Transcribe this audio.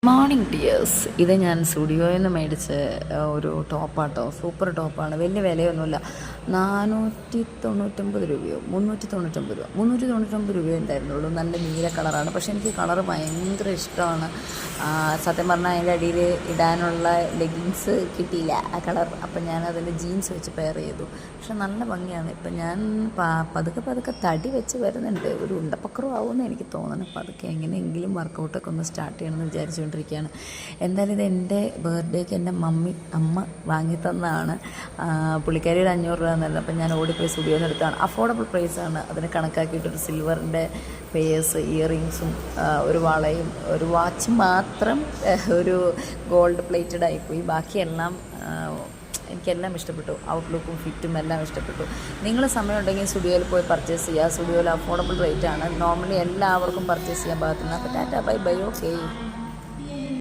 Morning dears. ഇത് ഞാൻ സ്റ്റുഡിയോയിൽ നിന്ന് മേടിച്ച ഒരു ടോപ്പാട്ടോ. സൂപ്പർ ടോപ്പാണ്. വലിയ വിലയൊന്നുമില്ല. 499 രൂപയോ 399 രൂപ 399 രൂപയോ ഉണ്ടായിരുന്നുള്ളൂ. നല്ല നീല കളറാണ്. പക്ഷേ എനിക്ക് കളറ് ഭയങ്കര ഇഷ്ടമാണ്. സത്യം പറഞ്ഞാൽ അതിൻ്റെ അടിയിൽ ഇടാനുള്ള ലെഗിൻസ് കിട്ടിയില്ല ആ കളർ. അപ്പം ഞാൻ അതിൻ്റെ ജീൻസ് വെച്ച് പെയർ ചെയ്തു. പക്ഷെ നല്ല ഭംഗിയാണ്. ഇപ്പം ഞാൻ പതുക്കെ തടി വെച്ച് വരുന്നുണ്ട്. ഒരു ഉണ്ടപ്പക്രം ആവുമെന്ന് എനിക്ക് തോന്നണം. പതുക്കെ എങ്ങനെയെങ്കിലും വർക്കൗട്ടൊക്കെ ഒന്ന് സ്റ്റാർട്ട് ചെയ്യണമെന്ന് വിചാരിച്ചുകൊണ്ടിരിക്കുകയാണ്. എന്തായാലും ഇത് എൻ്റെ ബർത്ത്ഡേക്ക് എൻ്റെ അമ്മ വാങ്ങിത്തന്നതാണ്. പുള്ളിക്കാരിയുടെ 500 രൂപ എന്നല്ല. അപ്പം ഞാൻ ഓടിപ്പോയി സ്റ്റുഡിയോയിൽ നിന്ന് എടുത്താണ്. അഫോർഡബിൾ പ്രൈസാണ്. അതിന് കണക്കാക്കിയിട്ടൊരു സിൽവറിൻ്റെ പേഴ്സ്, ഇയറിങ്സും, ഒരു വളയും ഒരു വാച്ച് മാത്രം ഒരു ഗോൾഡ് പ്ലേറ്റഡ് ആയിപ്പോയി. ബാക്കിയെല്ലാം എനിക്കെല്ലാം ഇഷ്ടപ്പെട്ടു. ഔട്ട്ലുക്കും ഫിറ്റും എല്ലാം ഇഷ്ടപ്പെട്ടു. നിങ്ങൾ സമയമുണ്ടെങ്കിൽ സ്റ്റുഡിയോയിൽ പോയി പർച്ചേസ് ചെയ്യുക. സ്റ്റുഡിയോയിൽ അഫോർഡബിൾ റേറ്റാണ്. നോർമലി എല്ലാവർക്കും പർച്ചേസ് ചെയ്യാൻ പാകത്തിന്. അപ്പോൾ ടാറ്റ, ബൈ ബൈ, ഓക്കെ.